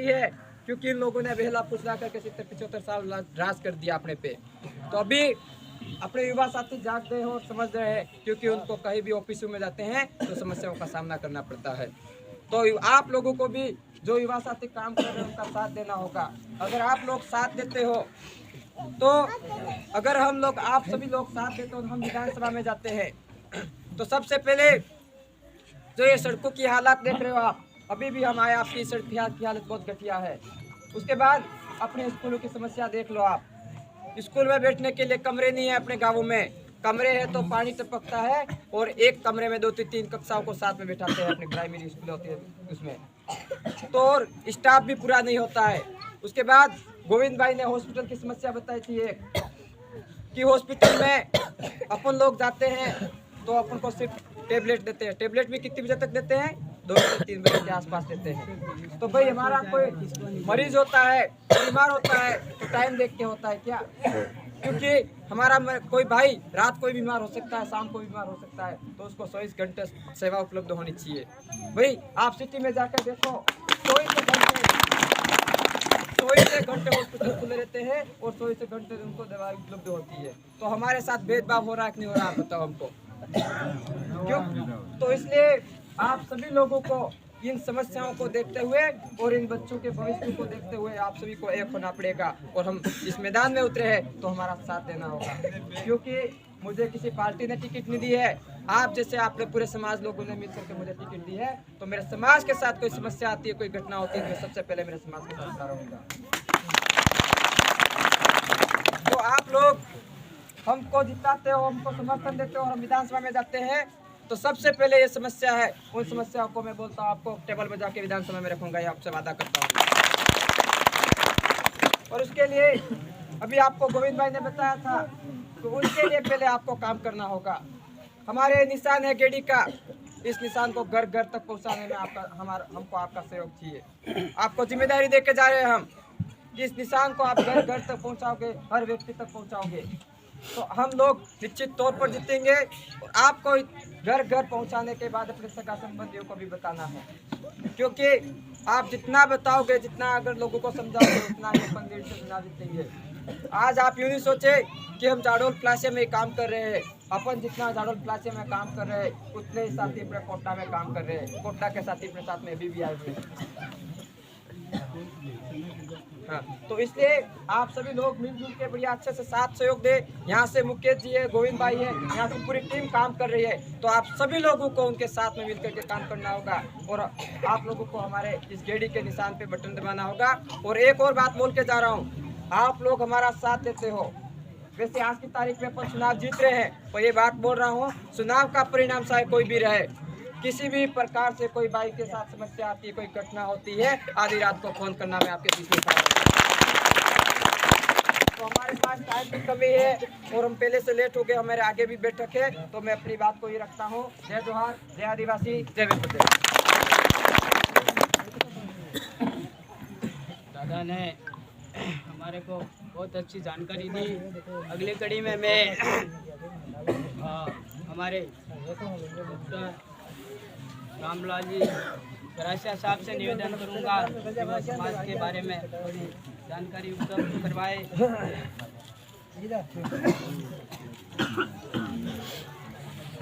नहीं है, क्योंकि इन लोगों ने बेहला फुसला करके 70-75 साल राज कर दिया अपने पे। तो अभी अपने युवा साथी जाग गए हैं और समझ रहे हैं, क्योंकि उनको कहीं भी ऑफिसों में जाते हैं तो समस्याओं का सामना करना पड़ता है। तो आप लोगों को भी जो युवा साथी काम कर रहे हैं उनका साथ देना होगा। अगर आप लोग साथ देते हो तो अगर हम लोग आप सभी लोग साथ देते हो, हम विधानसभा में जाते हैं तो सबसे पहले जो ये सड़कों की हालत देख रहे हो आप, अभी भी हम आए, आपकी सड़क की हालत बहुत घटिया है। उसके बाद अपने स्कूलों की समस्या देख लो आप, स्कूल में बैठने के लिए कमरे नहीं है अपने गाँवों में, कमरे है तो पानी टपकता है और एक कमरे में 2-3 कक्षाओं को साथ में बैठाते हैं, अपनी प्राइमरी स्कूल होती है उसमें, तो और स्टाफ भी पूरा नहीं होता है। उसके बाद गोविंद भाई ने हॉस्पिटल की समस्या बताई थी एक, कि हॉस्पिटल में अपन लोग जाते हैं तो अपन को सिर्फ टेबलेट देते हैं, टेबलेट भी कितनी बजे तक देते हैं, 2 से 3 बजे के आसपास देते हैं। तो भाई हमारा कोई मरीज होता है, बीमार होता है तो टाइम देख के होता है क्या, क्योंकि हमारा कोई भाई रात को बीमार हो सकता है, शाम को बीमार हो सकता है, तो उसको 24 घंटे सेवा उपलब्ध होनी चाहिए। भाई आप सिटी में जाकर देखो, 24 घंटे हॉस्पिटल खुले रहते हैं और 24 घंटे उनको दवाई उपलब्ध होती है। तो हमारे साथ भेदभाव हो रहा है कि नहीं हो रहा, आप बताओ हमको, क्यों? तो इसलिए आप सभी लोगों को इन समस्याओं को देखते हुए और इन बच्चों के भविष्य को देखते हुए आप सभी को एक होना पड़ेगा, और हम इस मैदान में उतरे हैं तो हमारा साथ देना होगा, क्योंकि मुझे किसी पार्टी ने टिकट नहीं दी है, आप जैसे आपने पूरे समाज लोगों ने मिलकर के मुझे टिकट दी है। तो मेरे समाज के साथ कोई समस्या आती है, कोई घटना होती है, तो सबसे पहले मेरे समाज के साथ खड़ा रहूंगा। तो आप लोग हमको जिताते हो, हमको समर्थन देते हो और हम विधानसभा में जाते हैं, तो सबसे पहले ये समस्या है, उन समस्याओं को मैं बोलता हूँ आपको टेबल बजा के विधानसभा में रखूंगा, ये आपसे वादा करता हूँ। और उसके लिए अभी आपको गोविंद भाई ने बताया था, तो उनके लिए पहले आपको काम करना होगा। हमारे निशान है गेड़ी का, इस निशान को घर घर तक पहुंचाने में हमको आपका सहयोग चाहिए। आपको जिम्मेदारी दे के जा रहे हैं हम, कि इस निशान को आप घर घर तक पहुंचाओगे, हर व्यक्ति तक पहुंचाओगे, तो हम लोग निश्चित तौर पर जीतेंगे। और आपको घर घर पहुंचाने के बाद अपने सगा संबंधियों को भी बताना है, क्योंकि आप जितना बताओगे, जितना अगर लोगों को समझाओगे, उतना ही अपन देर से चुनाव जीतेंगे। आज आप यूँ नहीं सोचे कि हम जाडोल प्लासे में काम कर रहे हैं, अपन जितना जाडोल प्लासे में काम कर रहे हैं उतने ही साथी अपने कोटा में काम कर रहे हैं, कोटा के साथी अपने साथ में भी आए हुए हैं। हाँ, तो इसलिए आप सभी लोग मिलजुल के बढ़िया अच्छे से साथ सहयोग दे। यहाँ से मुकेश जी है, गोविंद भाई है, यहाँ से पूरी टीम काम कर रही है, तो आप सभी लोगों को उनके साथ में मिलकर के काम करना होगा और आप लोगों को हमारे इस गेड़ी के निशान पे बटन दबाना होगा। और एक और बात बोल के जा रहा हूँ, आप लोग हमारा साथ देते हो। वैसे आज की तारीख में अपन चुनाव जीत रहे हैं, और ये बात बोल रहा हूँ, चुनाव का परिणाम चाहे कोई भी रहे, किसी भी प्रकार से कोई भाई के साथ समस्या आती है, कोई घटना होती है, आधी रात को फोन करना, मैं आपके बीच में खड़ा हूं। तो हमारे पास टाइम की कमी है और हम पहले से लेट हो गए, हमारे आगे भी बैठक है, तो मैं अपनी बात को ही रखता हूँ। जय जोहार, जय आदिवासी, जय विपद। दादा ने हमारे को बहुत अच्छी जानकारी दी। अगली कड़ी में मैं हमारे डॉक्टर रामलाल जी गरासिया साहब से निवेदन करूंगा कि वह समाज के बारे में थोड़ी जानकारी उपलब्ध करवाए।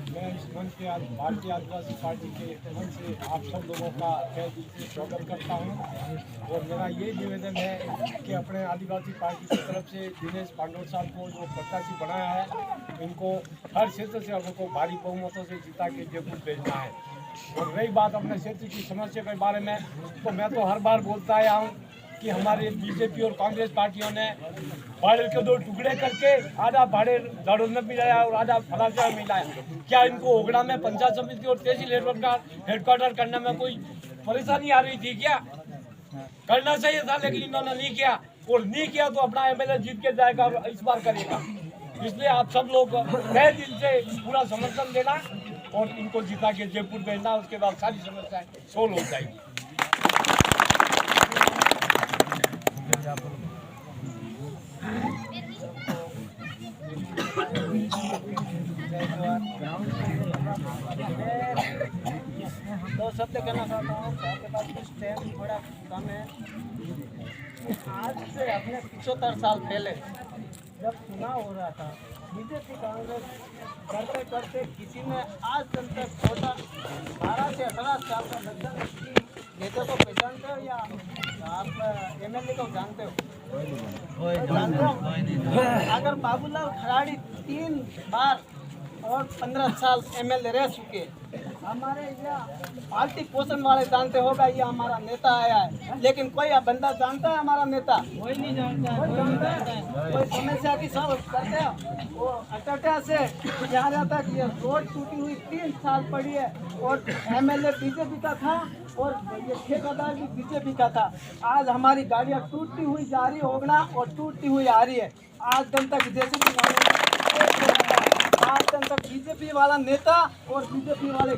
मैं इस मंच के भारतीय आदिवासी पार्टी के मंच से आप सब लोगों का तहे दिल से स्वागत करता हूं। और मेरा ये निवेदन है कि अपने आदिवासी पार्टी की तरफ से दिनेश पांडोर साहब को जो प्रत्याशी बनाया है, इनको हर क्षेत्र से हमको भारी बहुमतों से जिता के जयपुर भेजना है। और रही बात अपने क्षेत्र की समस्या के बारे में, तो मैं तो हर बार बोलता आया हूँ कि हमारे बीजेपी और कांग्रेस पार्टियों ने भाड़े के 2 टुकड़े करके आधा भाड़े जाडोल में मिलाया और आधा फलासा में मिलाया। क्या इनको ओगड़ा में पंचायत समिति और तहसील हेडक्वार्टर करने में कोई परेशानी आ रही थी क्या? करना चाहिए था, लेकिन इन्होंने नहीं किया, और नहीं किया तो अपना एमएलए जीत के जाएगा और इस बार करेगा। इसलिए आप सब लोग तहे दिल से पूरा समर्थन देना और इनको जिता के जयपुर भेजना, उसके बाद सारी समस्याएं सोल्व हो जाएगी। दो शब्द कहना चाहता हूँ, आपके पास कुछ टाइम थोड़ा कम है। आज से अपने 75 साल पहले जब चुनाव हो रहा था, बीजेपी कांग्रेस करते करते किसी ने आज तक छोटा 12 से 18 साल का बच्चा नेता को पहचानते हो या आप एमएलए को जानते हो? जानते हो? अगर बाबूलाल खराड़ी 3 बार और 15 साल एमएलए रह चुके, हमारे यहाँ पार्टी पोषण वाले जानते होगा ये हमारा नेता आया है, लेकिन कोई बंदा जानता है हमारा नेता? कोई नहीं जानता है। कोई जानता है? कोई समस्या की सब करते हैं वो अटटा से यहाँ रहता है कि ये रोड टूटी हुई 3 साल पड़ी है और एमएलए बीजेपी का था और ये ठेकेदार भी बीजेपी का था। आज हमारी गाड़ियाँ टूटती हुई जा रही होगना और टूटती हुई आ रही है। आज दिन तक बीजेपी वाला नेता और बीजेपी वाले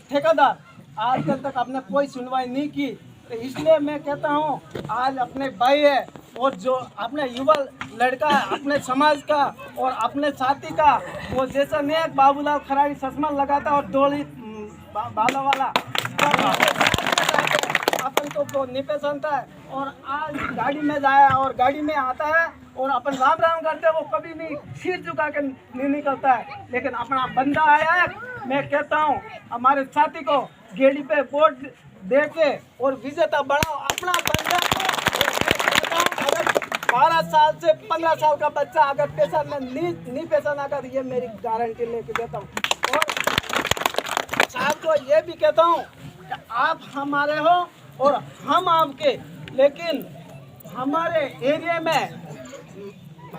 ठेकेदार आज दिन तक अपने कोई सुनवाई नहीं की। तो इसलिए मैं कहता हूँ आज अपने भाई है और जो अपने युवा लड़का अपने समाज का और अपने साथी का वो जैसा नहीं बाबूलाल खराड़ी चश्मा लगाता और डोली बालों वाला अपन को नहीं पहचानता है और आज गाड़ी में जाया और गाड़ी में आता है और अपन राम राम करते हैं, वो कभी नहीं सिर झुका के नहीं निकलता है। लेकिन अपना बंदा आया है, मैं कहता हूँ हमारे साथी को गेड़ी पे वोट दे के और विजेता बनाओ अपना बंदा को। अगर 12 साल से 15 साल का बच्चा अगर पैसा में नहीं पहचाना कर, ये मेरी गारंटी लेके देता हूँ। और साहब को ये भी कहता हूँ कि आप हमारे हो और हम आपके, लेकिन हमारे एरिया में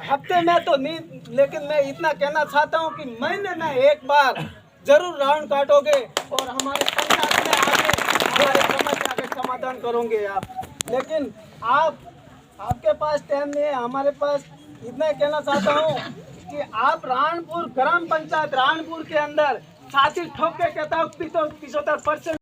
हफ्ते में तो नहीं, लेकिन मैं इतना कहना चाहता हूँ कि महीने में एक बार जरूर राउंड काटोगे और हमारे पंचायत में आगे हमारे समस्या का समाधान करोगे आप। लेकिन आपके पास टाइम नहीं है, हमारे पास इतना कहना चाहता हूँ कि आप राणपुर ग्राम पंचायत राणपुर के अंदर छाती ठोक के कहता हूँ 75%